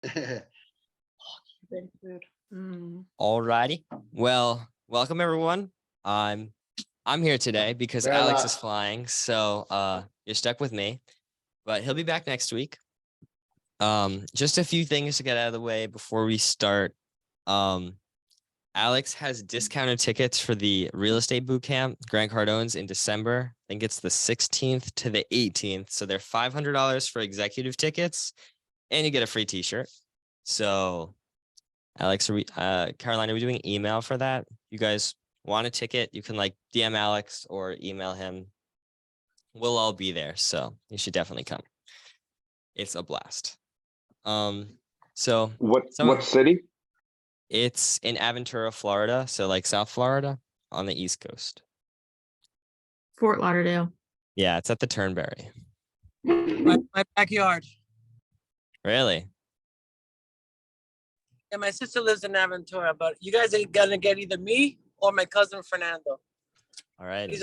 Good food. Alrighty. Well, welcome everyone. I'm here today because Alex is flying, so you're stuck with me. But he'll be back next week. Just a few things to get out of the way before we start. Alex has discounted tickets for the real estate boot camp, Grant Cardone's in December. I think it's the 16th to the 18th. So they're $500 for executive tickets, and you get a free t-shirt. So Alex, Caroline, are we doing email for that? You guys want a ticket? You can like DM Alex or email him. We'll all be there, so you should definitely come. It's a blast. So what city? It's in Aventura, Florida, so like South Florida on the East Coast. Fort Lauderdale. Yeah, it's at the Turnberry. My backyard. Really? Yeah, my sister lives in Aventura, but you guys are gonna get either me or my cousin Fernando. All right.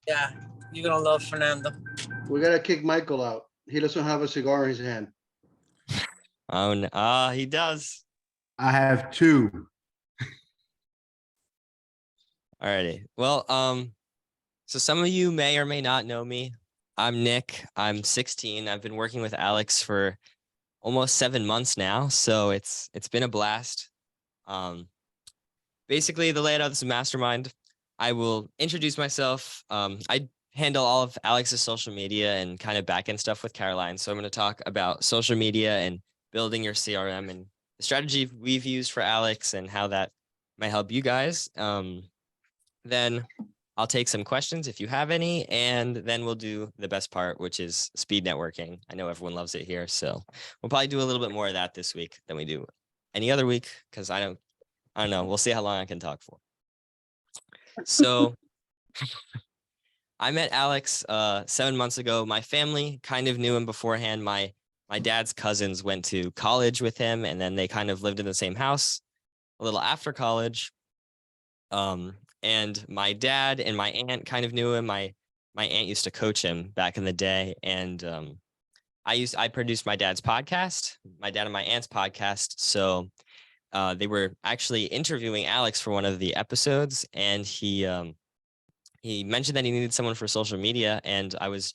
Yeah, you're gonna love Fernando. We gotta kick Michael out. He doesn't have a cigar in his hand. Oh no, he does. I have two. Alrighty. Well, so some of you may or may not know me. I'm Nick. I'm 16. I've been working with Alex for almost 7 months now, so it's been a blast. Basically, the layout of this mastermind, I will introduce myself. I handle all of Alex's social media and kind of back-end stuff with Caroline. So I'm going to talk about social media and building your CRM and the strategy we've used for Alex and how that might help you guys. Then I'll take some questions if you have any, and then we'll do the best part, which is speed networking. I know everyone loves it here, so we'll probably do a little bit more of that this week than we do any other week, because I don't know. We'll see how long I can talk for. So I met Alex 7 months ago. My family kind of knew him beforehand. My dad's cousins went to college with him, and then they kind of lived in the same house a little after college. And my dad and my aunt kind of knew him. My aunt used to coach him back in the day, and I produced my dad's podcast, my dad and my aunt's podcast. So they were actually interviewing Alex for one of the episodes, and he mentioned that he needed someone for social media, and I was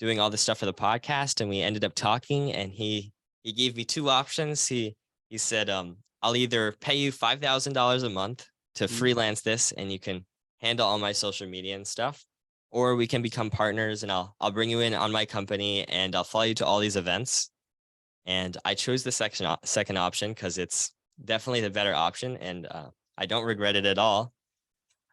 doing all this stuff for the podcast, and we ended up talking, and he gave me two options. He said, I'll either pay you $5,000 a month to freelance this, and you can handle all my social media and stuff, or we can become partners, and I'll bring you in on my company, and I'll follow you to all these events. And I chose the second option because it's definitely the better option, and I don't regret it at all.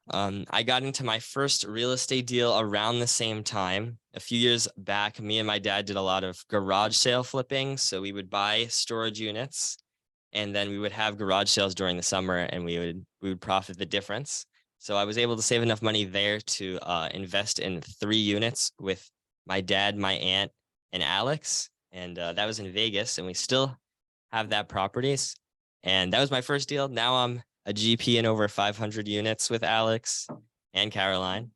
I got into my first real estate deal around the same time. A few years back, me and my dad did a lot of garage sale flipping. So we would buy storage units, and then we would have garage sales during the summer, and we would profit the difference. So I was able to save enough money there to invest in 3 units with my dad, my aunt, and Alex. And that was in Vegas, and we still have that properties. And that was my first deal. Now I'm a GP in over 500 units with Alex and Caroline.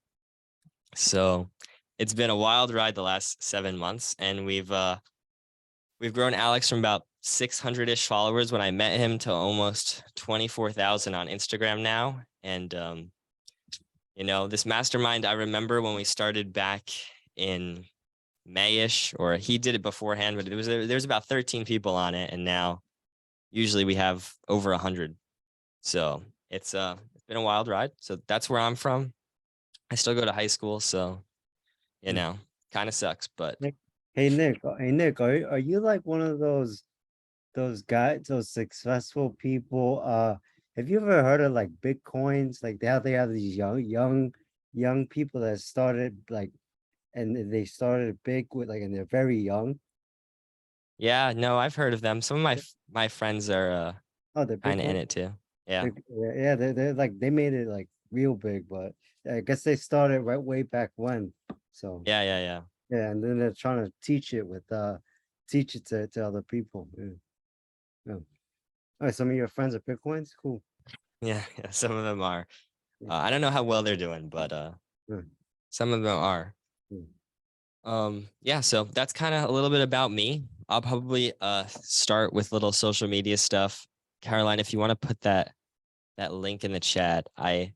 So it's been a wild ride the last 7 months, and we've grown Alex from about 600-ish followers when I met him to almost 24,000 on Instagram now. And this mastermind, I remember when we started back in May-ish, or he did it beforehand, but there was about 13 people on it, and now usually we have over 100. So it's been a wild ride. So that's where I'm from. I still go to high school, so kind of sucks, but Hey Nick, are you like one of those guys, those successful people? Have you ever heard of like Bitcoins? Like they have these young people that started and they started big with and they're very young. Yeah, no, I've heard of them. Some of my friends are they're kind of in it too. Yeah. They're like, they made it like real big, but I guess they started right way back when. So Yeah, and then they're trying to teach it to other people. Yeah. All right, some of your friends are Bitcoins? Cool. Yeah, some of them are. I don't know how well they're doing, but some of them are. Yeah, so that's kind of a little bit about me. I'll probably start with little social media stuff. Caroline, if you want to put that link in the chat, I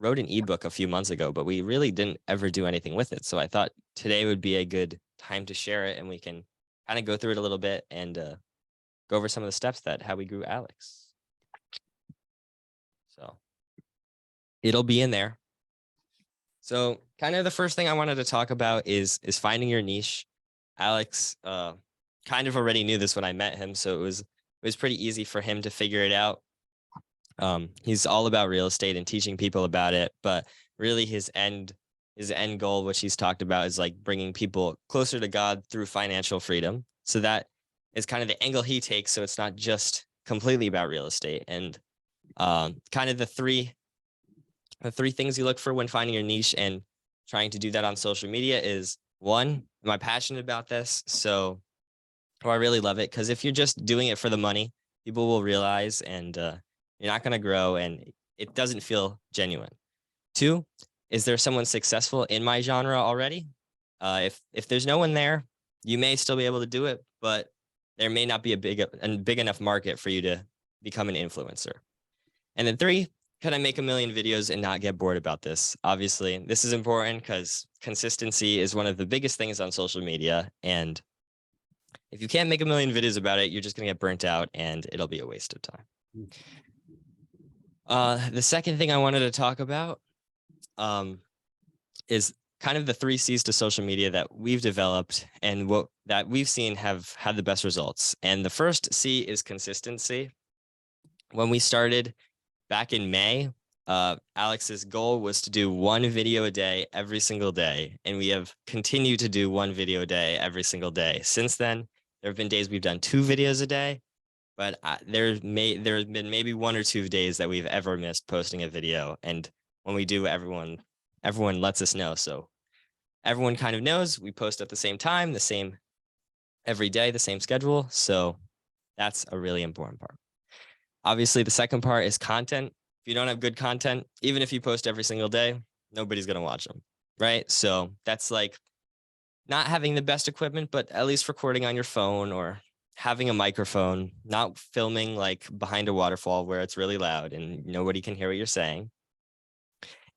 wrote an ebook a few months ago, but we really didn't ever do anything with it. So I thought today would be a good time to share it, and we can kind of go through it a little bit and go over some of the steps that how we grew Alex. So it'll be in there. So kind of the first thing I wanted to talk about is finding your niche. Alex kind of already knew this when I met him, so it was pretty easy for him to figure it out. He's all about real estate and teaching people about it, but really his end goal, which he's talked about, is like bringing people closer to God through financial freedom. So that is kind of the angle he takes. So it's not just completely about real estate. And kind of the three things you look for when finding your niche and trying to do that on social media is, one, am I passionate about this? So, I really love it, because if you're just doing it for the money, people will realize, and you're not going to grow, and it doesn't feel genuine. Two, is there someone successful in my genre already? If there's no one there, you may still be able to do it, but there may not be a big enough market for you to become an influencer. And then three, can I make 1 million videos and not get bored about this? Obviously, this is important because consistency is one of the biggest things on social media. And if you can't make 1 million videos about it, you're just going to get burnt out, and it'll be a waste of time. The second thing I wanted to talk about is kind of the 3 C's to social media that we've developed and that we've seen have had the best results. And the first C is consistency. When we started back in May, Alex's goal was to do 1 video a day every single day, and we have continued to do 1 video a day every single day. Since then, there have been days we've done 2 videos a day, but there's been maybe 1 or 2 days that we've ever missed posting a video. And when we do, everyone lets us know. So everyone kind of knows we post at the same time, the same every day, the same schedule. So that's a really important part. Obviously, the second part is content. If you don't have good content, even if you post every single day, nobody's going to watch them, right? So that's like not having the best equipment, but at least recording on your phone or having a microphone, not filming like behind a waterfall where it's really loud and nobody can hear what you're saying.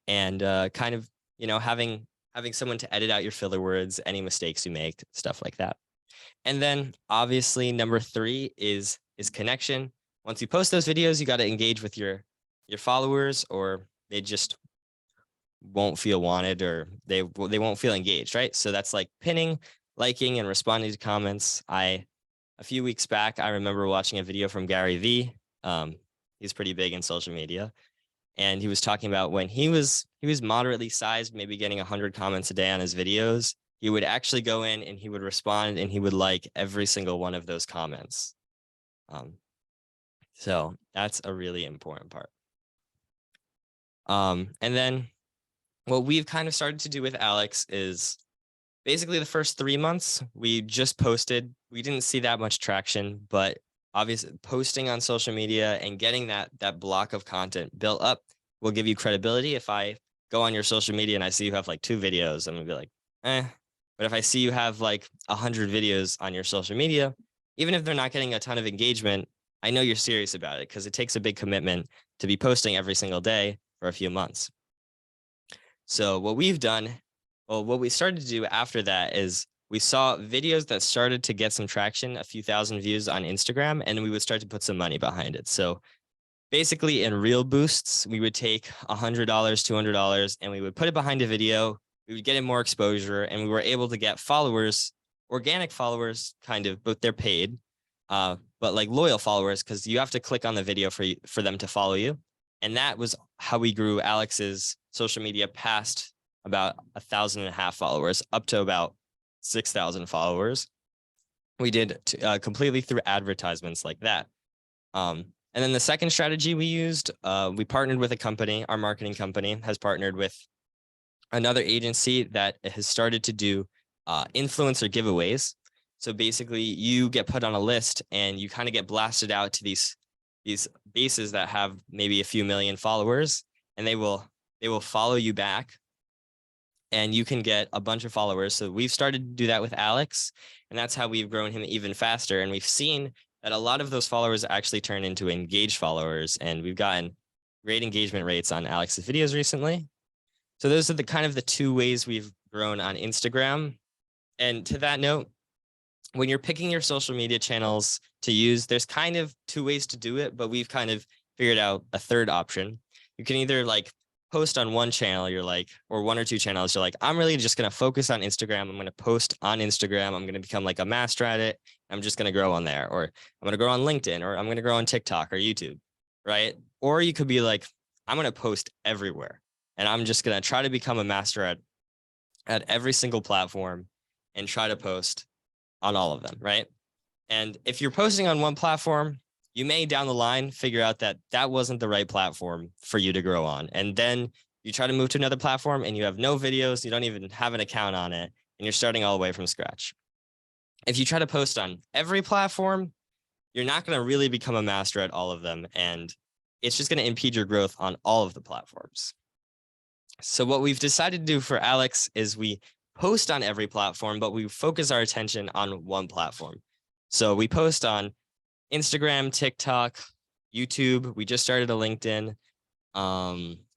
And kind of, having someone to edit out your filler words, any mistakes you make, stuff like that. And then obviously number 3 is connection. Once you post those videos, you got to engage with your followers, or they just won't feel wanted, or they won't feel engaged, right? So that's like pinning, liking, and responding to comments. A few weeks back, I remember watching a video from Gary Vee. He's pretty big in social media, and he was talking about when he was moderately sized, maybe getting 100 comments a day on his videos. He would actually go in and he would respond and he would like every single one of those comments. So that's a really important part. And then what we've kind of started to do with Alex is basically the first 3 months, we just posted. We didn't see that much traction, but obviously posting on social media and getting that block of content built up will give you credibility. If I go on your social media and I see you have like 2 videos, I'm gonna be like, But if I see you have like 100 videos on your social media, even if they're not getting a ton of engagement, I know you're serious about it, because it takes a big commitment to be posting every single day for a few months. So what we started to do after that is we saw videos that started to get some traction, a few thousand views on Instagram, and we would start to put some money behind it. So basically in reel boosts, we would take $100, $200, and we would put it behind a video. We would get it more exposure, and we were able to get followers, organic followers, kind of, but they're paid, but like loyal followers, because you have to click on the video for them to follow you. And that was how we grew Alex's social media past about 1,500 followers up to about 6,000 followers. We did completely through advertisements like that. And then the second strategy we used, we partnered with a company. Our marketing company has partnered with another agency that has started to do influencer giveaways. So basically you get put on a list and you kind of get blasted out to these bases that have maybe a few million followers, and they will follow you back. and you can get a bunch of followers. So we've started to do that with Alex, and that's how we've grown him even faster. And we've seen that a lot of those followers actually turn into engaged followers, and we've gotten great engagement rates on Alex's videos recently. So those are the kind of the two ways we've grown on Instagram. And to that note, when you're picking your social media channels to use, there's kind of two ways to do it, but we've kind of figured out a third option. You can either like post on one channel, you're like, or one or two channels, you're like, I'm really just going to focus on Instagram. I'm going to post on Instagram. I'm going to become like a master at it. I'm just going to grow on there, or I'm going to grow on LinkedIn, or I'm going to grow on TikTok or YouTube, right? Or you could be like, I'm going to post everywhere, and I'm just going to try to become a master at every single platform and try to post on all of them, right? And if you're posting on one platform, you may down the line figure out that that wasn't the right platform for you to grow on. And then you try to move to another platform and you have no videos, you don't even have an account on it, and you're starting all the way from scratch. If you try to post on every platform, you're not going to really become a master at all of them, and it's just going to impede your growth on all of the platforms. So what we've decided to do for Alex is we post on every platform, but we focus our attention on one platform. So we post on Instagram, TikTok, YouTube. We just started a LinkedIn,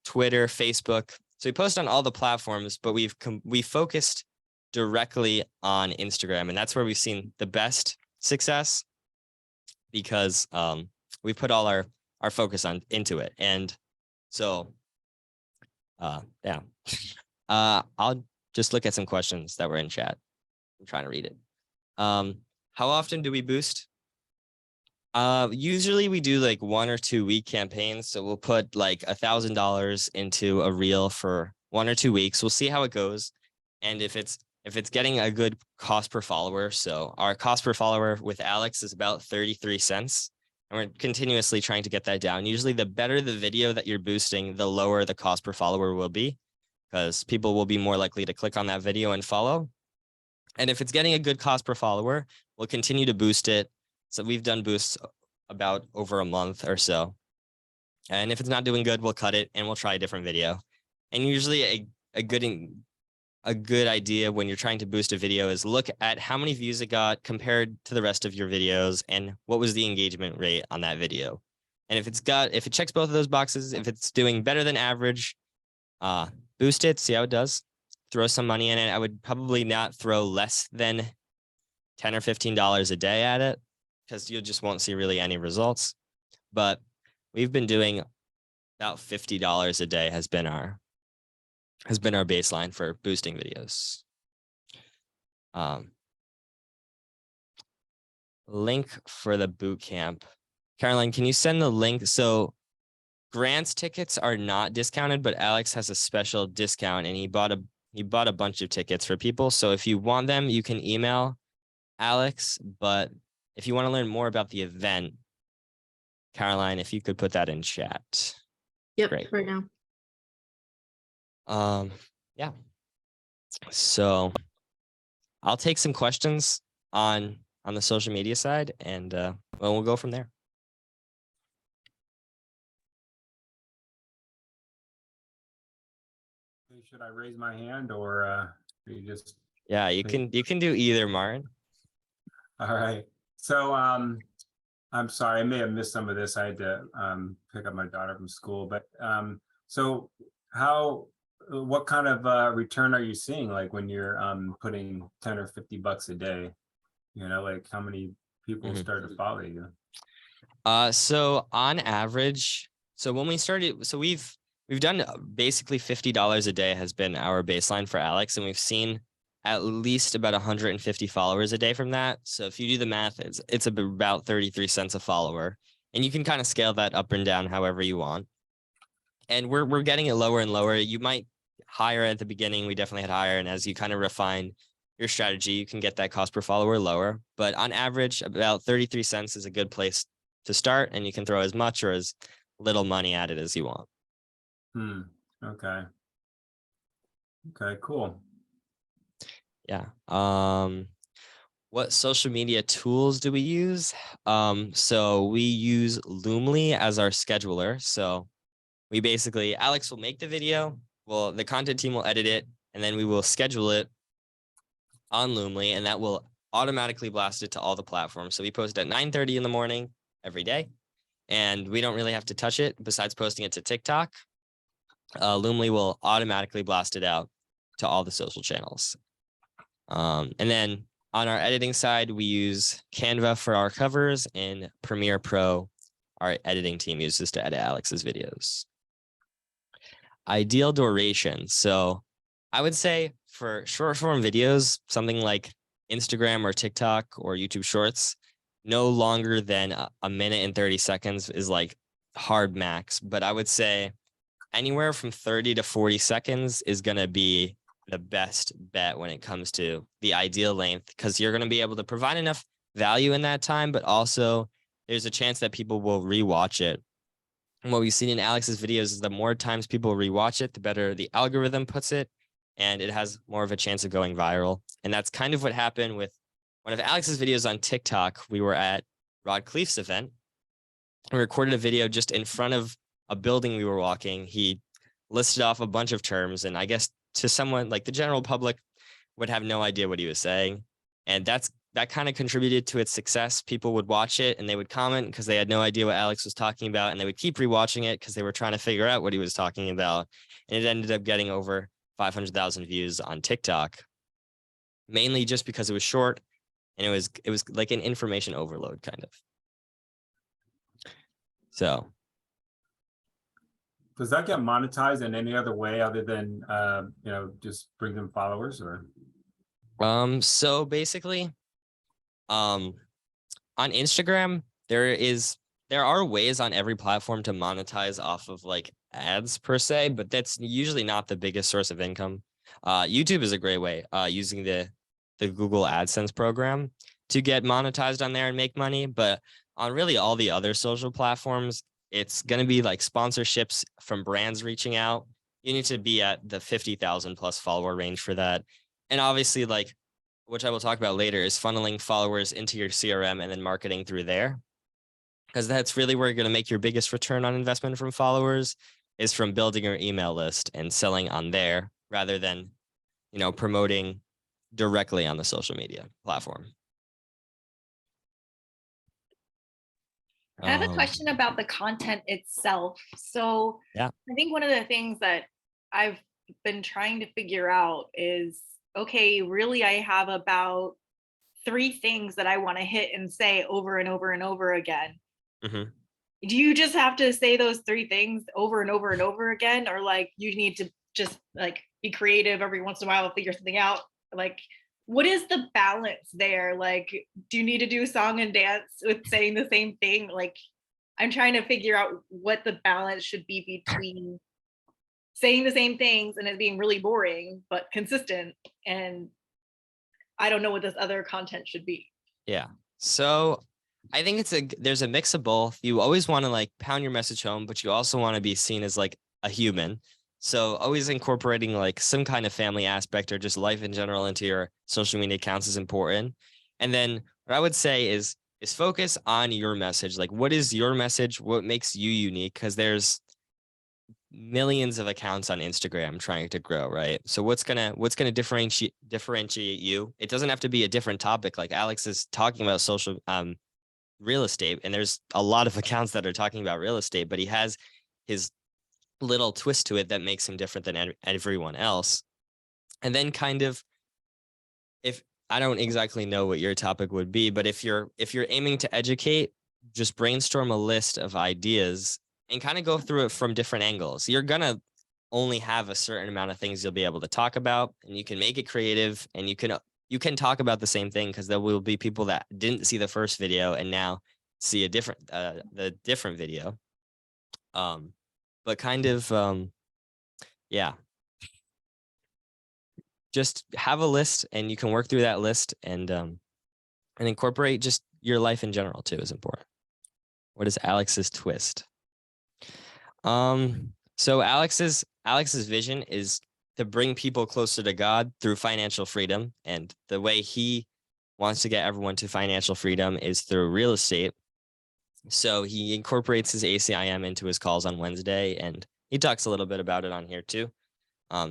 Twitter, Facebook. So we post on all the platforms, but we focused directly on Instagram, and that's where we've seen the best success, because we put all our focus into it. And so yeah, I'll just look at some questions that were in chat. I'm trying to read it. How often do we boost? Usually we do like 1 or 2 week campaigns. So we'll put like $1,000 into a reel for 1 or 2 weeks. We'll see how it goes. And if it's getting a good cost per follower. So our cost per follower with Alex is about 33 cents. And we're continuously trying to get that down. Usually the better the video that you're boosting, the lower the cost per follower will be, because people will be more likely to click on that video and follow. And if it's getting a good cost per follower, we'll continue to boost it. So we've done boosts about over a month or so. And if it's not doing good, we'll cut it and we'll try a different video. And usually a good idea when you're trying to boost a video is look at how many views it got compared to the rest of your videos and what was the engagement rate on that video. And if it checks both of those boxes, if it's doing better than average, boost it, see how it does. Throw some money in it. I would probably not throw less than $10 or $15 a day at it, because you just won't see really any results. But we've been doing about $50 a day has been our baseline for boosting videos. Link for the boot camp. Caroline, can you send the link? So grants tickets are not discounted, but Alex has a special discount, and he bought a bunch of tickets for people. So if you want them, you can email Alex. But if you want to learn more about the event, Caroline, if you could put that in chat. Yep, Great. right now. Yeah. So I'll take some questions on the social media side, and well, we'll go from there. Should I raise my hand, or you just? Yeah, you can do either, Martin. All right. So I'm sorry, I may have missed some of this. I had to pick up my daughter from school, but so what kind of return are you seeing, like when you're putting 10 or 50 bucks a day? You know, like how many people start to follow you? So on average, so when we started, so we've done basically $50 a day has been our baseline for Alex, and we've seen at least about 150 followers a day from that. So if you do the math, it's about 33 cents a follower, and you can kind of scale that up and down however you want. And we're getting it lower and lower. You might higher at the beginning. We definitely had higher, and as you kind of refine your strategy, you can get that cost per follower lower. But on average, about 33 cents is a good place to start, and you can throw as much or as little money at it as you want. Okay. Okay, cool. Yeah. What social media tools do we use? So we use Loomly as our scheduler. So we basically, Alex will make the video. Well, the content team will edit it. and then we will schedule it on Loomly, and that will automatically blast it to all the platforms. So we post at 9:30 in the morning every day, and we don't really have to touch it besides posting it to TikTok. Loomly will automatically blast it out to all the social channels. And then on our editing side, we use Canva for our covers, and Premiere Pro, our editing team uses to edit Alex's videos. Ideal duration. So I would say for short form videos, something like Instagram or TikTok or YouTube Shorts, no longer than a minute and 30 seconds is like hard max. But I would say anywhere from 30 to 40 seconds is going to be the best bet when it comes to the ideal length, because you're going to be able to provide enough value in that time, but also there's a chance that people will rewatch it. And what we've seen in Alex's videos is the more times people rewatch it, the better the algorithm puts it, and it has more of a chance of going viral. And that's kind of what happened with one of Alex's videos on TikTok. We were at Rod Cleef's event. We recorded a video just in front of a building we were walking. He listed off a bunch of terms, and I guess to someone like the general public would have no idea what he was saying. And that kind of contributed to its success. People would watch it and they would comment because they had no idea what Alex was talking about, and they would keep rewatching it because they were trying to figure out what he was talking about. And it ended up getting over 500,000 views on TikTok, mainly just because it was short and it was like an information overload kind of. So Does that get monetized in any other way other than, just bring them followers or? So basically, on Instagram, there are ways on every platform to monetize off of like ads per se, but that's usually not the biggest source of income. YouTube is a great way, using the Google AdSense program to get monetized on there and make money. But on really all the other social platforms, it's going to be like sponsorships from brands reaching out. You need to be at the 50,000 plus follower range for that. And obviously, like, which I will talk about later, is funneling followers into your CRM and then marketing through there. Because that's really where you're going to make your biggest return on investment from followers, is from building your email list and selling on there rather than, promoting directly on the social media platform. I have a question about the content itself. So Yeah. I think one of the things that I've been trying to figure out is, okay, really, I have about 3 things that I want to hit and say over and over and over again. Mhm. Do you just have to say those 3 things over and over and over again? Or like you need to just like be creative every once in a while and figure something out? Like, what is the balance there? Like, do you need to do song and dance with saying the same thing? Like, I'm trying to figure out what the balance should be between saying the same things and it being really boring, but consistent. And I don't know what this other content should be. Yeah. So I think there's a mix of both. You always want to like pound your message home, but you also want to be seen as like a human. So always incorporating like some kind of family aspect or just life in general into your social media accounts is important. And then what I would say is focus on your message. Like, what is your message? What makes you unique? Because there's millions of accounts on Instagram trying to grow, right? So what's gonna differentiate you? It doesn't have to be a different topic. Like Alex is talking about social real estate, and there's a lot of accounts that are talking about real estate, but he has his little twist to it that makes him different than everyone else. And then kind of, if I don't exactly know what your topic would be, but if you're aiming to educate, just brainstorm a list of ideas and kind of go through it from different angles. You're gonna only have a certain amount of things you'll be able to talk about, and you can make it creative, and you can talk about the same thing, because there will be people that didn't see the first video and now see the different video. But kind of, yeah, just have a list, and you can work through that list and incorporate just your life in general too is important. What is Alex's twist? So Alex's vision is to bring people closer to God through financial freedom. And the way he wants to get everyone to financial freedom is through real estate. So he incorporates his ACIM into his calls on Wednesday, and he talks a little bit about it on here too.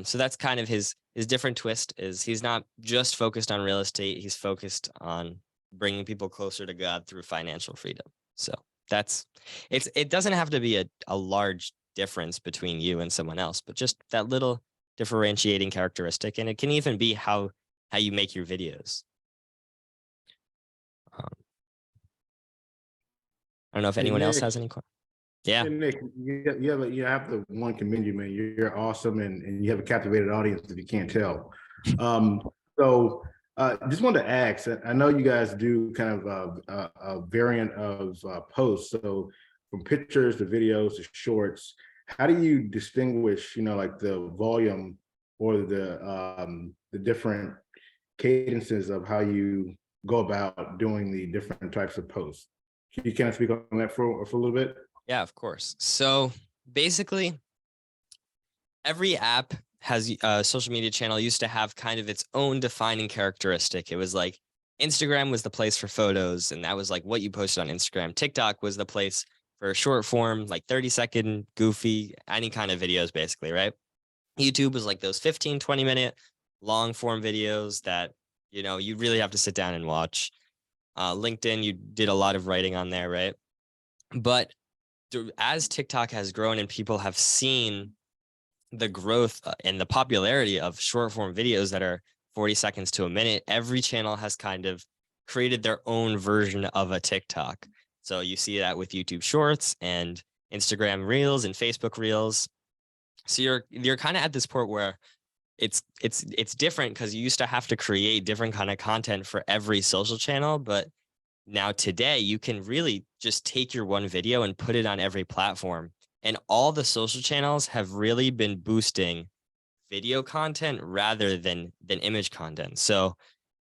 So that's kind of his different twist is he's not just focused on real estate. He's focused on bringing people closer to God through financial freedom. So it doesn't have to be a large difference between you and someone else, but just that little differentiating characteristic. And it can even be how you make your videos. I don't know if Hey, anyone else Nick. has any questions. Yeah. Hey, Nick, you have to one commend you, man. You're awesome, and you have a captivated audience if you can't tell. So just wanted to ask. I know you guys do kind of a variant of posts. So from pictures to videos to shorts, how do you distinguish, like the volume or the different cadences of how you go about doing the different types of posts? Can you kind of speak on that for a little bit? Yeah, of course. So basically, every app has a social media channel used to have kind of its own defining characteristic. It was like Instagram was the place for photos, and that was like what you posted on Instagram. TikTok was the place for short form, like 30-second, goofy, any kind of videos, basically, right? YouTube was like those 15, 20-minute long form videos that, you really have to sit down and watch. LinkedIn, you did a lot of writing on there, right? But as TikTok has grown and people have seen the growth and the popularity of short form videos that are 40 seconds to a minute, every channel has kind of created their own version of a TikTok. So you see that with YouTube Shorts and Instagram Reels and Facebook Reels. So you're kind of at this point where it's different because you used to have to create different kind of content for every social channel, but now today you can really just take your one video and put it on every platform. And all the social channels have really been boosting video content rather than image content. So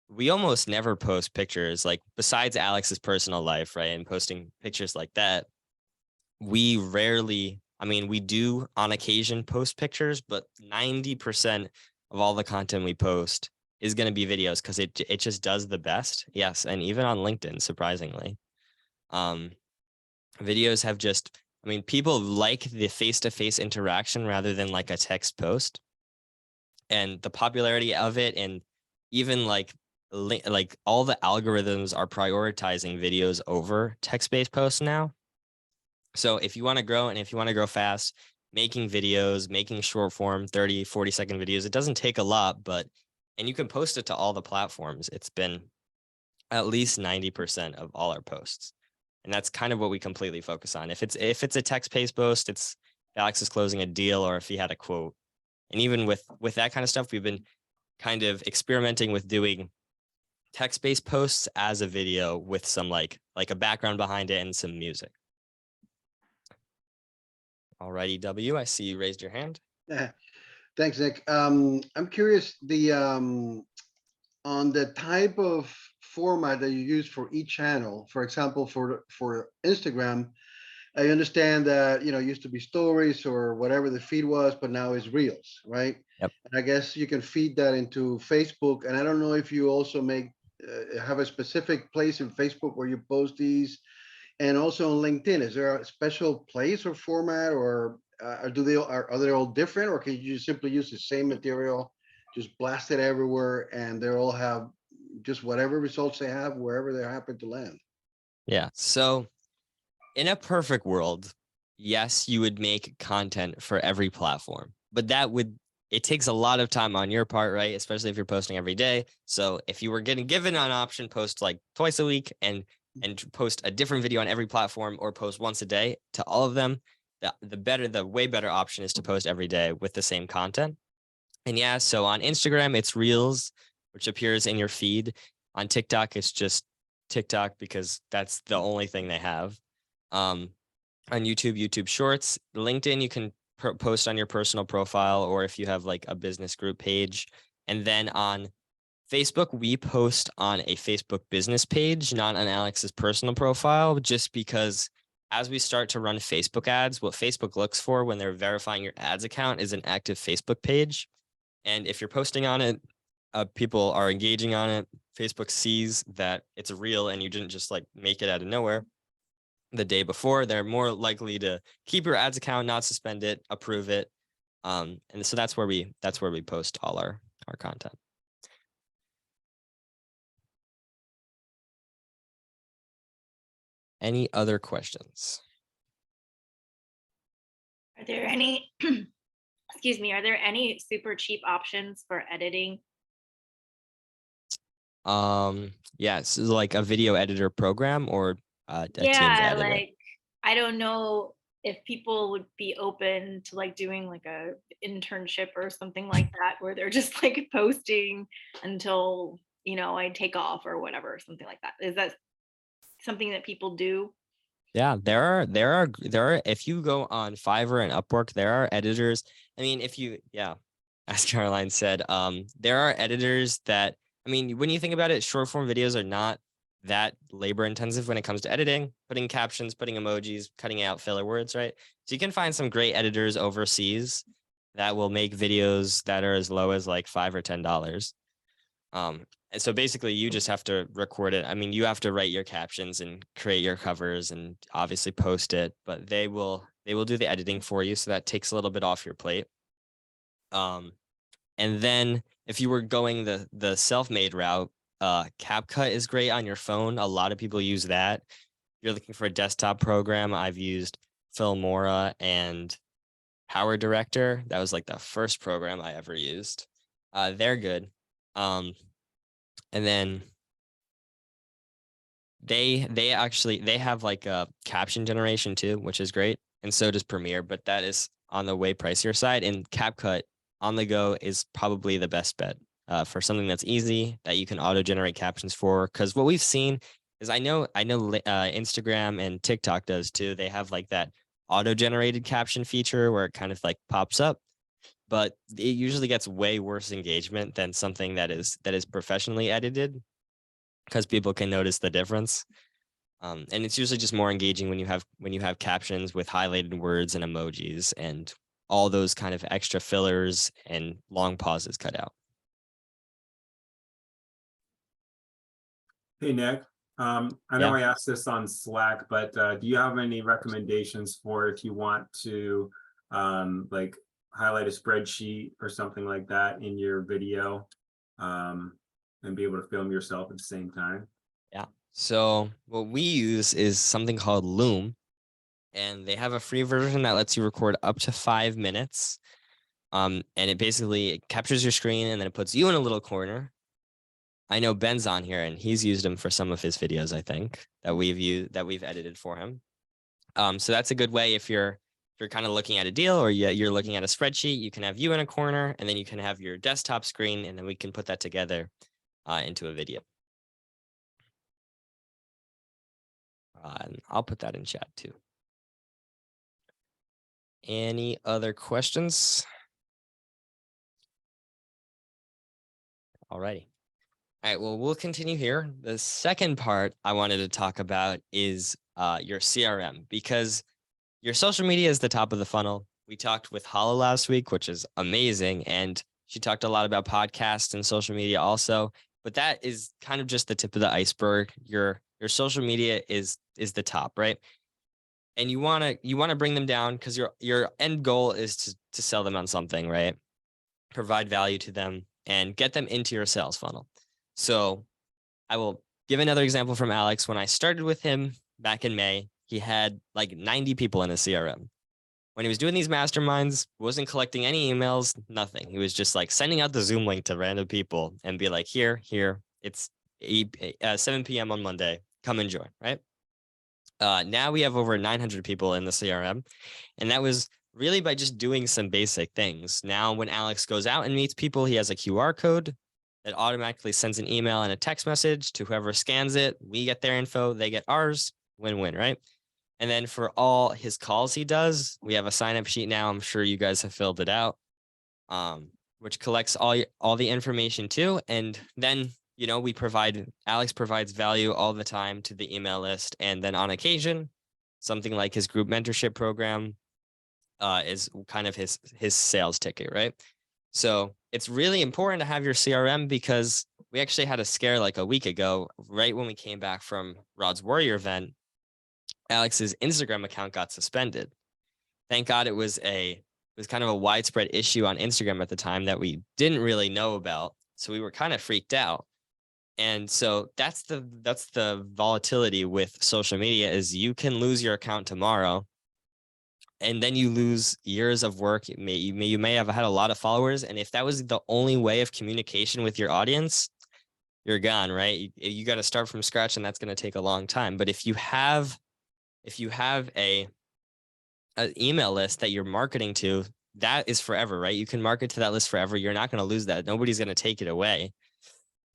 we almost never post pictures, like besides Alex's personal life, right? And posting pictures like that, we rarely, we do on occasion post pictures, but 90% of all the content we post is going to be videos because it just does the best. Yes. And even on LinkedIn, surprisingly, videos have just, people like the face-to-face interaction rather than like a text post, and the popularity of it. And even like all the algorithms are prioritizing videos over text-based posts now. So if you want to grow and if you want to grow fast, making videos, making short form 30, 40-second videos, it doesn't take a lot, and you can post it to all the platforms. It's been at least 90% of all our posts. And that's kind of what we completely focus on. If it's a text-based post, it's Alex is closing a deal or if he had a quote. And even with that kind of stuff, we've been kind of experimenting with doing text-based posts as a video with some like a background behind it and some music. Alrighty, W, I see you raised your hand. Yeah. Thanks, Nick. I'm curious on the type of format that you use for each channel. For example, for Instagram, I understand that it used to be stories or whatever the feed was, but now it's reels, right? Yep. And I guess you can feed that into Facebook. And I don't know if you also have a specific place in Facebook where you post these, and also on LinkedIn. Is there a special place or format, or are they all different, or can you simply use the same material, just blast it everywhere, and they all have just whatever results they have wherever they happen to land? Yeah. So in a perfect world, yes, you would make content for every platform, but it takes a lot of time on your part, right? Especially if you're posting every day. So if you were getting given an option, post like twice a week and post a different video on every platform or post once a day to all of them, the way better option is to post every day with the same content. And yeah, so on Instagram, it's Reels, which appears in your feed. On TikTok, it's just TikTok because that's the only thing they have. On YouTube Shorts. LinkedIn, you can post on your personal profile, or if you have like a business group page. And then on Facebook, we post on a Facebook business page, not on Alex's personal profile, just because as we start to run Facebook ads, what Facebook looks for when they're verifying your ads account is an active Facebook page. And if you're posting on it, people are engaging on it. Facebook sees that it's real and you didn't just like make it out of nowhere the day before. They're more likely to keep your ads account, not suspend it, approve it. And so that's where we post all our content. Any other questions? Are there any, excuse me, are there any super cheap options for editing? Yes, like a video editor program or a team to Yeah, edit it. like, I don't know if people would be open to like doing like a internship or something like that, where they're just like posting until, I take off or whatever, something like that. Is that something that people do? Yeah, there are, if you go on Fiverr and Upwork, there are editors. I mean, as Caroline said, there are editors that, I mean, when you think about it, short form videos are not that labor intensive when it comes to editing, putting captions, putting emojis, cutting out filler words, right? So you can find some great editors overseas that will make videos that are as low as like $5 or $10. And so basically you just have to record it. I mean, you have to write your captions and create your covers and obviously post it, but they will do the editing for you. So that takes a little bit off your plate. And then if you were going the self-made route, CapCut is great on your phone. A lot of people use that. If you're looking for a desktop program, I've used Filmora and Power Director. That was like the first program I ever used. They're good. And then they have like a caption generation too, which is great. And so does Premiere, but that is on the way pricier side. And CapCut on the go is probably the best bet for something that's easy that you can auto generate captions for. Because what we've seen is I know Instagram and TikTok does too. They have like that auto generated caption feature where it kind of like pops up, but it usually gets way worse engagement than something that is professionally edited, because people can notice the difference. And it's usually just more engaging when you have captions with highlighted words and emojis and all those kind of extra fillers and long pauses cut out. Hey, Nick. I know I asked this on Slack, but do you have any recommendations for if you want to like highlight a spreadsheet or something like that in your video and be able to film yourself at the same time? Yeah. So what we use is something called Loom, and they have a free version that lets you record up to 5 minutes. And it captures your screen and then it puts you in a little corner. I know Ben's on here and he's used them for some of his videos, I think, that we've edited for him. So that's a good way if you're kind of looking at a deal or you're looking at a spreadsheet, you can have you in a corner and then you can have your desktop screen and then we can put that together into a video. And I'll put that in chat too. Any other questions? Alrighty. All right, well, we'll continue here. The second part I wanted to talk about is your CRM, because your social media is the top of the funnel. We talked with Hala last week, which is amazing. And she talked a lot about podcasts and social media also, but that is kind of just the tip of the iceberg. Your social media is the top, right? And you want to bring them down because your end goal is to sell them on something, right? Provide value to them and get them into your sales funnel. So I will give another example from Alex. When I started with him back in May, he had like 90 people in his CRM. When he was doing these masterminds, wasn't collecting any emails, nothing. He was just like sending out the Zoom link to random people and be like, here, it's 7 p.m. on Monday. Come and join, right? Now we have over 900 people in the CRM. And that was really by just doing some basic things. Now, when Alex goes out and meets people, he has a QR code that automatically sends an email and a text message to whoever scans it. We get their info, they get ours, win-win, right? And then for all his calls he does, we have a sign-up sheet now. I'm sure you guys have filled it out, which collects all the information too. And then, Alex provides value all the time to the email list. And then on occasion, something like his group mentorship program is kind of his sales ticket, right? So it's really important to have your CRM, because we actually had a scare like a week ago, right when we came back from Rod's Warrior event. Alex's Instagram account got suspended. Thank God it was a was kind of a widespread issue on Instagram at the time that we didn't really know about. So we were kind of freaked out. And so that's the volatility with social media is you can lose your account tomorrow. And then you lose years of work. You may have had a lot of followers. And if that was the only way of communication with your audience, you're gone, right? You got to start from scratch, and that's going to take a long time. But if you have a email list that you're marketing to, that is forever, right? You can market to that list forever. You're not going to lose that. Nobody's going to take it away.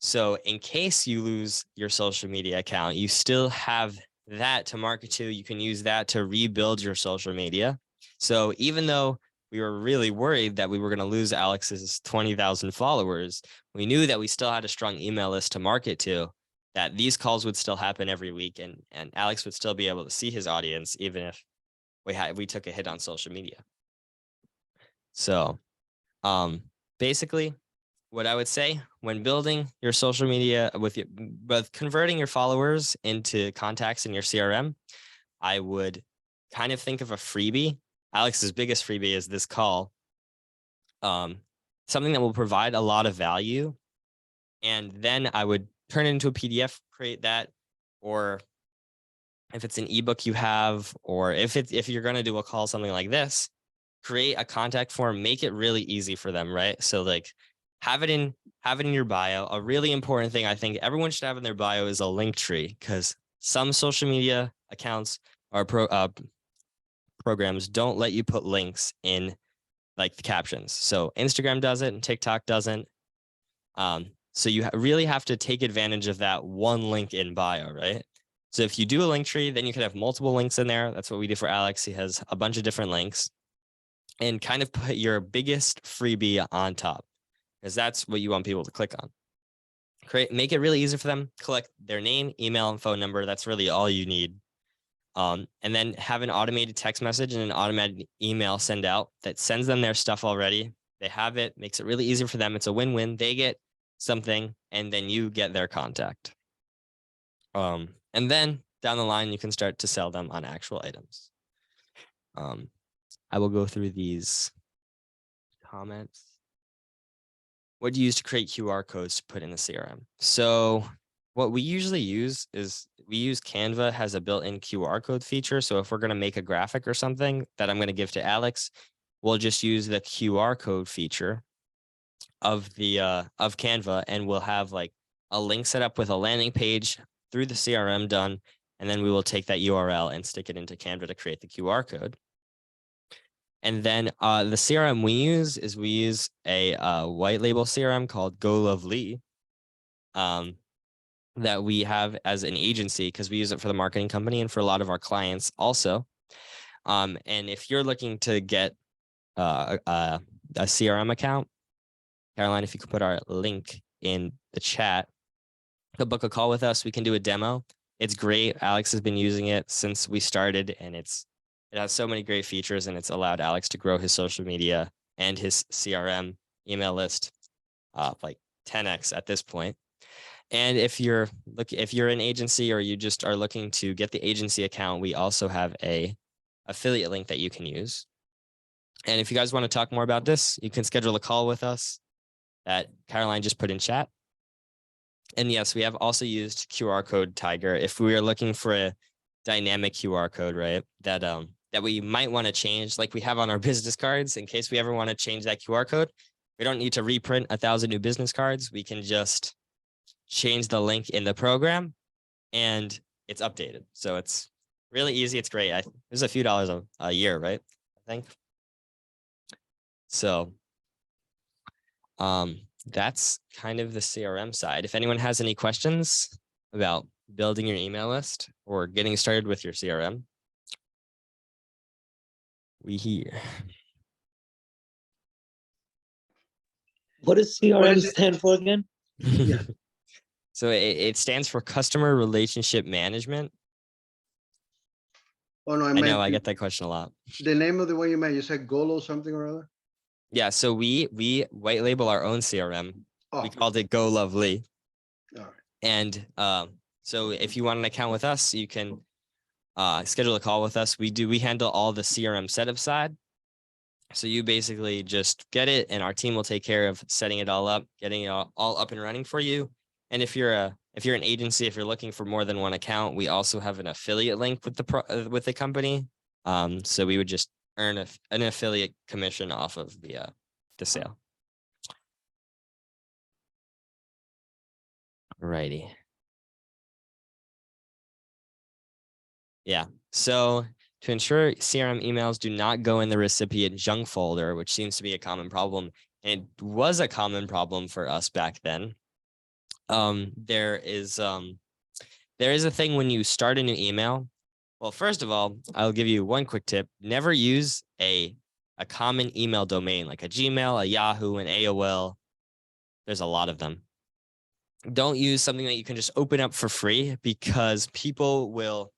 So in case you lose your social media account, you still have that to market to. You can use that to rebuild your social media. So even though we were really worried that we were going to lose Alex's 20,000 followers, we knew that we still had a strong email list to market to, that these calls would still happen every week, and Alex would still be able to see his audience even if we took a hit on social media. So basically what I would say when building your social media with converting your followers into contacts in your CRM, I would kind of think of a freebie. Alex's biggest freebie is this call, something that will provide a lot of value. And then I would turn it into a PDF, create that, or if it's an ebook you have, or if you're going to do a call, something like this, create a contact form, make it really easy for them, right? So like have it in your bio. A really important thing I think everyone should have in their bio is a link tree, because some social media accounts or programs don't let you put links in like the captions. So Instagram does it and TikTok doesn't. So you really have to take advantage of that one link in bio, right? So if you do a link tree, then you can have multiple links in there. That's what we do for Alex. He has a bunch of different links, and kind of put your biggest freebie on top, because that's what you want people to click on. Make it really easy for them. Collect their name, email, and phone number. That's really all you need. And then have an automated text message and an automated email send out that sends them their stuff already. They have it, makes it really easy for them. It's a win-win. They get something, and then you get their contact. And then down the line, you can start to sell them on actual items. I will go through these comments. What do you use to create QR codes to put in the CRM? So what we usually use is Canva has a built-in QR code feature. So if we're going to make a graphic or something that I'm going to give to Alex, we'll just use the QR code feature of Canva, and we'll have like a link set up with a landing page through the CRM done. And then we will take that URL and stick it into Canva to create the QR code. And then the CRM we use a white label CRM called Go Lovely, that we have as an agency, because we use it for the marketing company and for a lot of our clients also. And if you're looking to get a CRM account, Caroline, if you could put our link in the chat, to book a call with us, we can do a demo. It's great. Alex has been using it since we started, and it has so many great features, and it's allowed Alex to grow his social media and his CRM email list like 10x at this point. And if you're an agency, or you just are looking to get the agency account, we also have a affiliate link that you can use. And if you guys want to talk more about this, you can schedule a call with us that Caroline just put in chat. And yes, we have also used QR code Tiger if we are looking for a dynamic QR code, right? That we might want to change, like we have on our business cards, in case we ever want to change that QR code. We don't need to reprint 1,000 new business cards. We can just change the link in the program, and it's updated. So it's really easy. It's great. There's a few dollars a year, right? I think. So that's kind of the CRM side. If anyone has any questions about building your email list or getting started with your CRM, we here. What does CRM stand for again? Yeah. So it stands for Customer Relationship Management. Oh, no, I know I get that question a lot. the name of the one you meant, you said Golo something or other? Yeah, so we white label our own CRM. Oh, We called it Go Lovely. all right. And so if you want an account with us, you can schedule a call with us. We handle all the CRM setup side. So you basically just get it, and our team will take care of setting it all up, getting it all up and running for you. And if you're an agency, if you're looking for more than one account, we also have an affiliate link with the company. So we would just earn an affiliate commission off of the sale. Alrighty. Yeah. So to ensure CRM emails do not go in the recipient junk folder, which seems to be a common problem, and it was a common problem for us back then. There is a thing when you start a new email. Well, first of all, I'll give you one quick tip. Never use a common email domain like a Gmail, a Yahoo, an AOL. There's a lot of them. Don't use something that you can just open up for free, because people will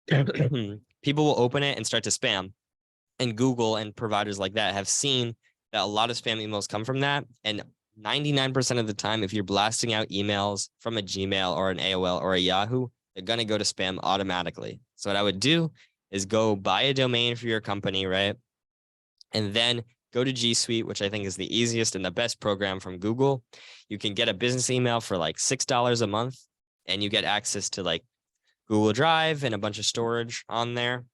open it and start to spam. And Google and providers like that have seen that a lot of spam emails come from that. And 99% of the time, if you're blasting out emails from a Gmail or an AOL or a Yahoo, they're going to go to spam automatically. So what I would do is go buy a domain for your company, right? And then go to G Suite, which I think is the easiest and the best program from Google. You can get a business email for like $6 a month, and you get access to like Google Drive and a bunch of storage on there.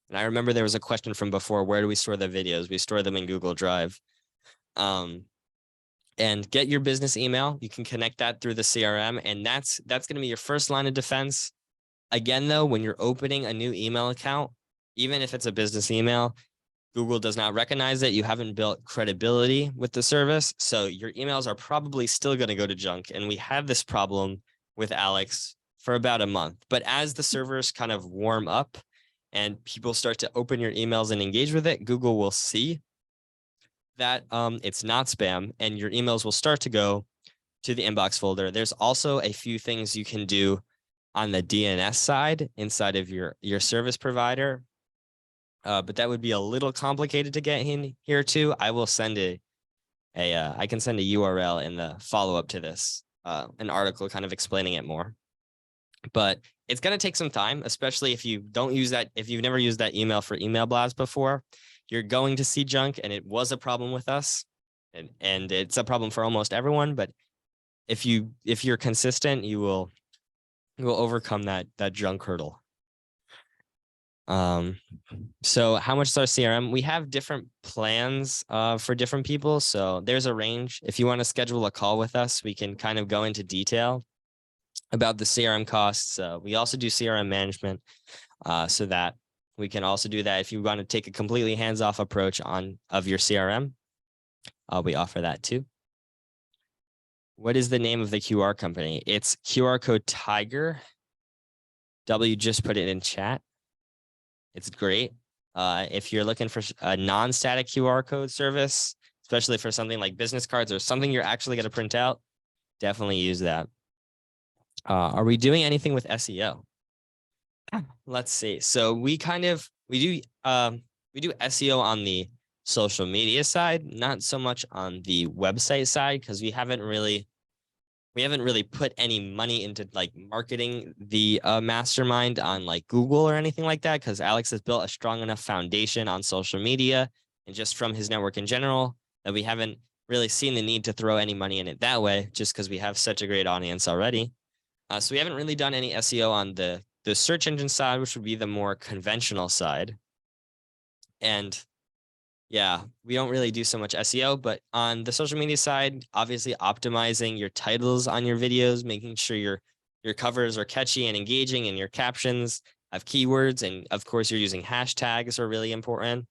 And I remember there was a question from before, where do we store the videos? We store them in Google Drive. And get your business email. You can connect that through the CRM, and that's going to be your first line of defense. Again, though, when you're opening a new email account, even if it's a business email, Google does not recognize it. You haven't built credibility with the service, so your emails are probably still going to go to junk. And we had this problem with Alex for about a month. But as the servers kind of warm up and people start to open your emails and engage with it, Google will see that it's not spam, and your emails will start to go to the inbox folder. There's also a few things you can do on the DNS side inside of your service provider, but that would be a little complicated to get in here too. I will send I can send a URL in the follow-up to this, an article kind of explaining it more. But it's going to take some time, especially if you don't use that, if you've never used that email for email blast before. You're going to see junk, and it was a problem with us, and it's a problem for almost everyone. But if you're consistent, you will overcome that junk hurdle. So how much is our CRM? We have different plans for different people. So there's a range. If you want to schedule a call with us, we can kind of go into detail about the CRM costs. We also do CRM management, so that we can also do that if you want to take a completely hands-off approach of your CRM. We offer that too. What is the name of the QR company? It's QR Code Tiger. W just put it in chat. It's great. If you're looking for a non-static QR code service, especially for something like business cards or something you're actually going to print out, definitely use that. Are we doing anything with SEO? Let's see. So we do SEO on the social media side, not so much on the website side, because we haven't really put any money into like marketing the mastermind on like Google or anything like that, because Alex has built a strong enough foundation on social media and just from his network in general that we haven't really seen the need to throw any money in it that way, just because we have such a great audience already. So we haven't really done any SEO on the search engine side, which would be the more conventional side. And yeah, we don't really do so much SEO, but on the social media side, obviously optimizing your titles on your videos, making sure your covers are catchy and engaging and your captions have keywords. And of course, you're using hashtags are really important.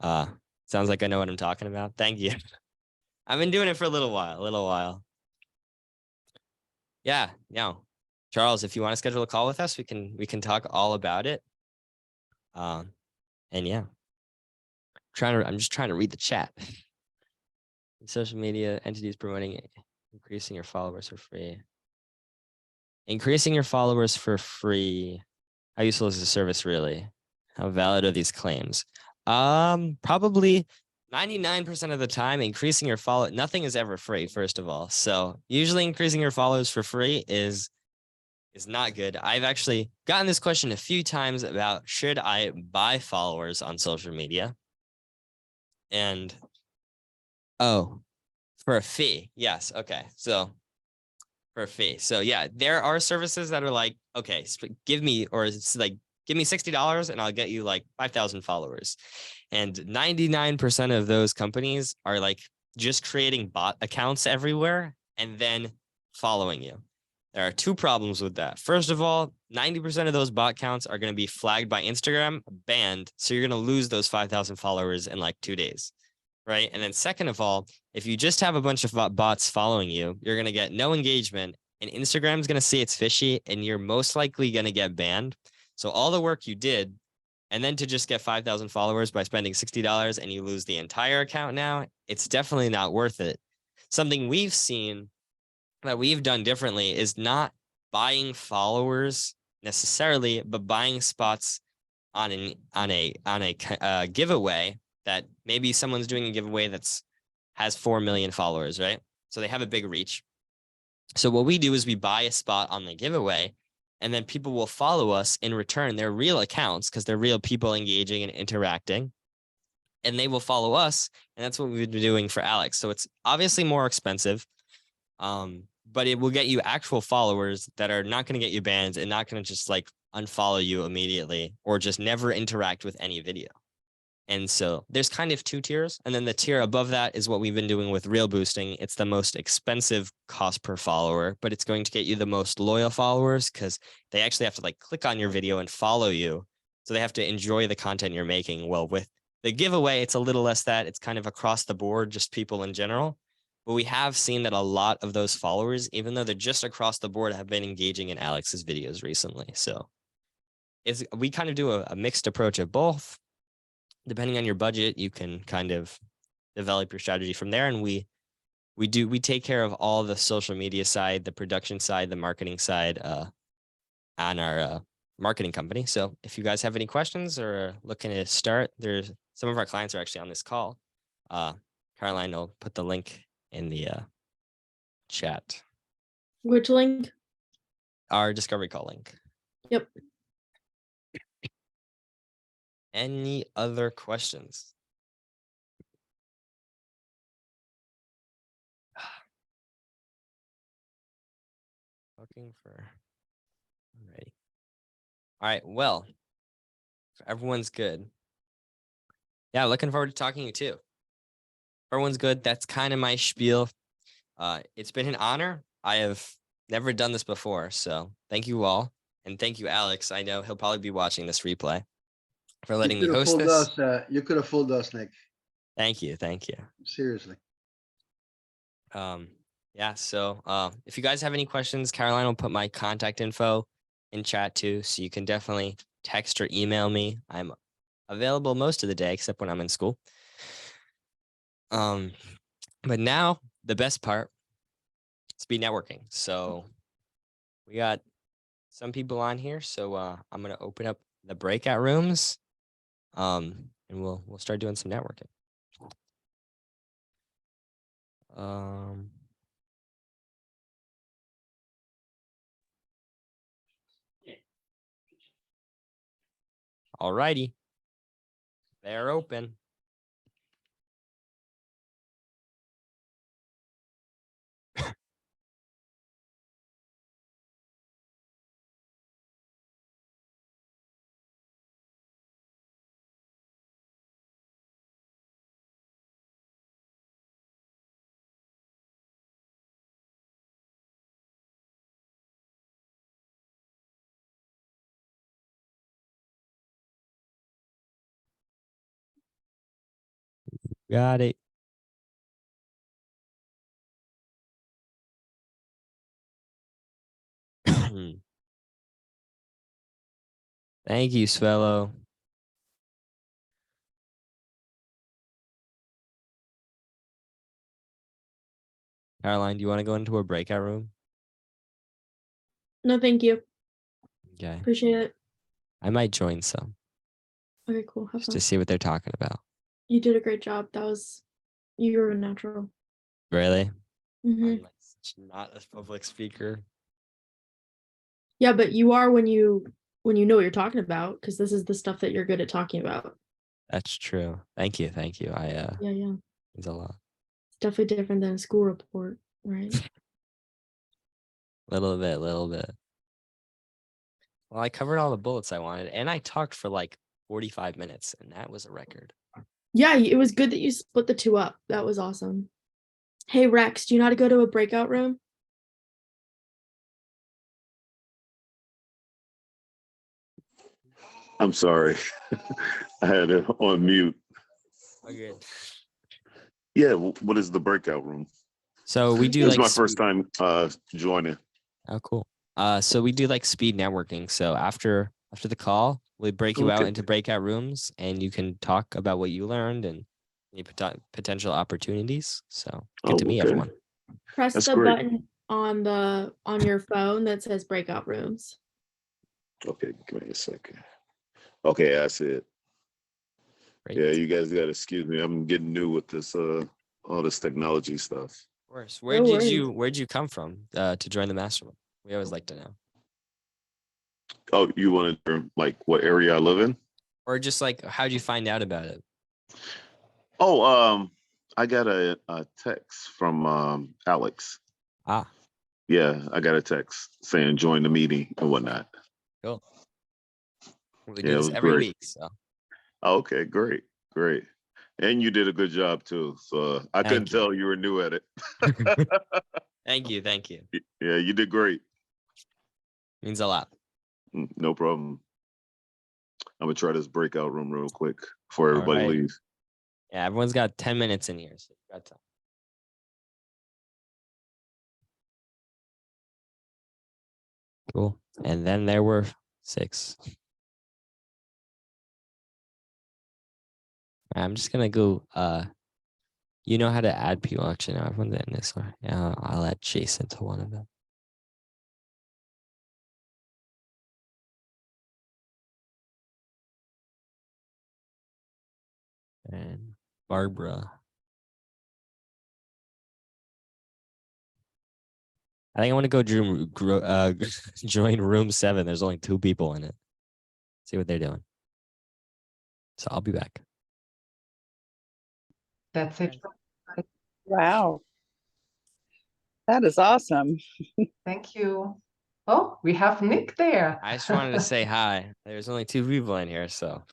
Sounds like I know what I'm talking about. Thank you. I've been doing it for a little while. Yeah. Charles, if you want to schedule a call with us, we can talk all about it. And yeah, I'm just trying to read the chat. Social media entities promoting increasing your followers for free. Increasing your followers for free. How useful is the service really? How valid are these claims? Probably 99% of the time, increasing your follow. Nothing is ever free, first of all. So usually increasing your followers for free is is not good. I've actually gotten this question a few times about should I buy followers on social media? And oh, for a fee. Yes. Okay. So for a fee. So yeah, there are services that are like, okay, give me, or it's like, give me $60 and I'll get you like 5,000 followers. And 99% of those companies are like just creating bot accounts everywhere and then following you. There are two problems with that. First of all, 90% of those bot accounts are going to be flagged by Instagram, banned. So you're going to lose those 5,000 followers in like 2 days. Right. And then second of all, if you just have a bunch of bots following you, you're going to get no engagement and Instagram's going to see it's fishy and you're most likely going to get banned. So all the work you did and then to just get 5,000 followers by spending $60 and you lose the entire account now, it's definitely not worth it. Something we've seen that we've done differently is not buying followers necessarily, but buying spots on a giveaway that maybe someone's doing a giveaway has 4 million followers, right? So they have a big reach. So what we do is we buy a spot on the giveaway and then people will follow us in return. They're real accounts because they're real people engaging and interacting. And they will follow us. And that's what we've been doing for Alex. So it's obviously more expensive, but it will get you actual followers that are not going to get you banned and not going to just like unfollow you immediately or just never interact with any video. And so there's kind of two tiers. And then the tier above that is what we've been doing with Reel Boosting. It's the most expensive cost per follower, but it's going to get you the most loyal followers because they actually have to like click on your video and follow you. So they have to enjoy the content you're making. Well, with the giveaway, it's a little less that. It's kind of across the board, just people in general. But we have seen that a lot of those followers, even though they're just across the board, have been engaging in Alex's videos recently. So we kind of do a mixed approach of both. Depending on your budget, you can kind of develop your strategy from there. And we take care of all the social media side, the production side, the marketing side on our marketing company. So if you guys have any questions or are looking to start, there's some of our clients are actually on this call. Caroline will put the link in the chat. Which link? Our discovery call link. Yep. Any other questions? Looking for. Alrighty. All right. Well, if everyone's good. Yeah, looking forward to talking to you too. Everyone's good. That's kind of my spiel. It's been an honor. I have never done this before, so thank you all, and thank you, Alex. I know he'll probably be watching this replay for letting me host this. You could have fooled us, Nick. Thank you. Thank you. Seriously. Yeah. So if you guys have any questions, Caroline will put my contact info in chat too, so you can definitely text or email me. I'm available most of the day except when I'm in school. But now the best part, speed networking. So we got some people on here, so I'm gonna open up the breakout rooms, and we'll start doing some networking. All righty, they're open. Got it. Thank you, Svelo. Caroline, do you want to go into a breakout room? No, thank you. Okay. Appreciate it. I might join some Okay, cool. Have just fun. to see what they're talking about. You did a great job. You were a natural. Really? Mhm. I'm like not a public speaker. Yeah, but you are when you know what you're talking about, because this is the stuff that you're good at talking about. That's true. Thank you. Thank you. Yeah, yeah. Means a lot. It's definitely different than a school report, right? Little bit. Well, I covered all the bullets I wanted, and I talked for like 45 minutes, and that was a record. Yeah, it was good that you split the two up. That was awesome. Hey Rex, do you know how to go to a breakout room? I'm sorry. I had it on mute. Okay. Yeah, what is the breakout room? So we do This is like my first time joining. Oh, cool. So we do like speed networking. So after the call, we break you out Okay. into breakout rooms, and you can talk about what you learned and any potential opportunities. So good to meet okay. everyone. Press That's the great. button on your phone that says breakout rooms. Okay, give me a second. Okay, I see it. Great. Yeah, you guys gotta excuse me. I'm getting new with this all this technology stuff. Of course. No worries. Where'd you come from to join the mastermind? We always like to know. Oh, you wanted to like what area I live in? Or just like how'd you find out about it? Oh, I got a text from Alex. Ah, Yeah, I got a text saying join the meeting and whatnot. cool. We Yeah, do it this was every great. week. So Oh, okay, great. And you did a good job too. So I couldn't Thank you. tell you were new at it. Thank you. Yeah, you did great. Means a lot. No problem. I'm gonna try this breakout room real quick before All everybody right. leaves. Yeah, everyone's got 10 minutes in here. So you got time. Cool. And then there were 6. I'm just gonna go. You know how to add people. Actually, no, everyone's in this one. Yeah, I'll add Jason to one of them. And Barbara. I think I want to go join room 7. There's only 2 people in it. See what they're doing. So I'll be back. That's it. Wow. That is awesome. Thank you. Oh, we have Nick there. I just wanted to say hi. There's only 2 people in here, so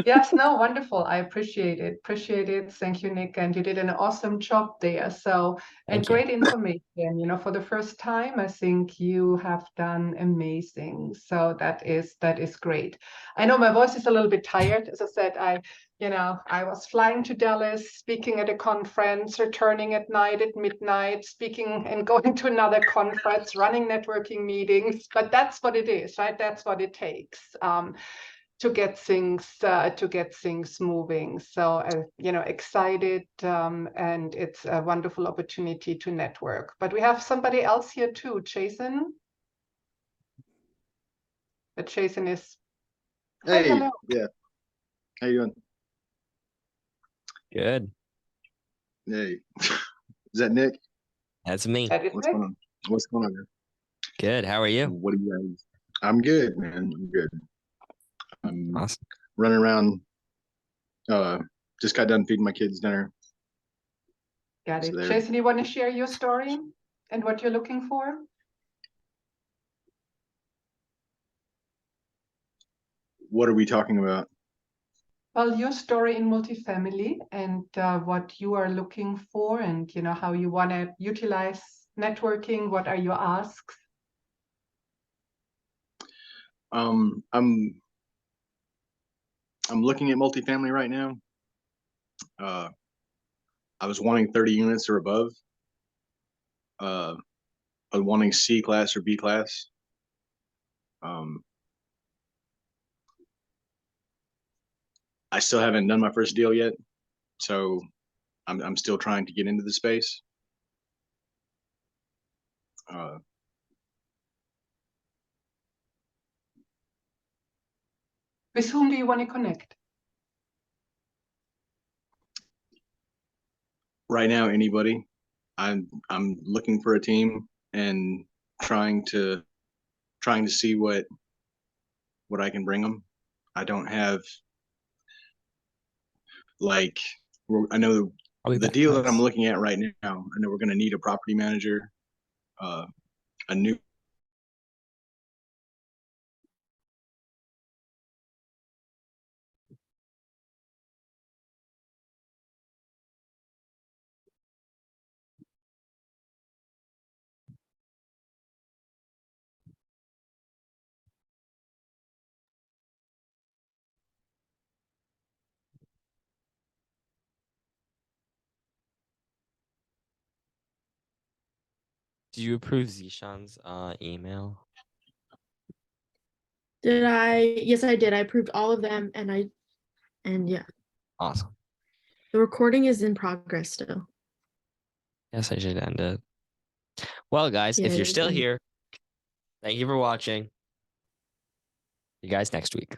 Yes, no, wonderful. I appreciate it. Appreciate it. Thank you, Nick. And you did an awesome job there. So, and thank you. great information. You know, for the first time, I think you have done amazing. So that is great. I know my voice is a little bit tired. As I said, I was flying to Dallas, speaking at a conference, returning at night at midnight, speaking and going to another conference, running networking meetings. But that's what it is, right? That's what it takes. To get things moving. So excited, and it's a wonderful opportunity to network. But we have somebody else here too, Jason. But Jason is. Hi, Hey, hello. yeah. How you doing? Good. Hey, is that Nick? That's me. That is What's Nick. going on? What's going on here? Good. How are you? What do you guys? I'm good, man. I'm good. I'm Awesome. running around. Just got done feeding my kids dinner. Got So it. they're Jason, you want to share your story and what you're looking for? what are we talking about? Well, your story in multifamily and what you are looking for, and how you want to utilize networking. What are your asks? I'm looking at multifamily right now. I was wanting 30 units or above. I was wanting C class or B class. I still haven't done my first deal yet, so I'm still trying to get into the space. With whom do you want to connect? Right now, anybody. I'm looking for a team and trying to trying to see what I can bring them. I don't have like I know the deal that I'm looking at right now. I know we're going to need a property manager, a new. Do you approve Zishan's email? Did I? Yes, I did. I approved all of them, and yeah, Awesome. the recording is in progress still. Yes, I should end it. Well, guys, Yeah, if it you're is still in- here, thank you for watching. See you guys next week.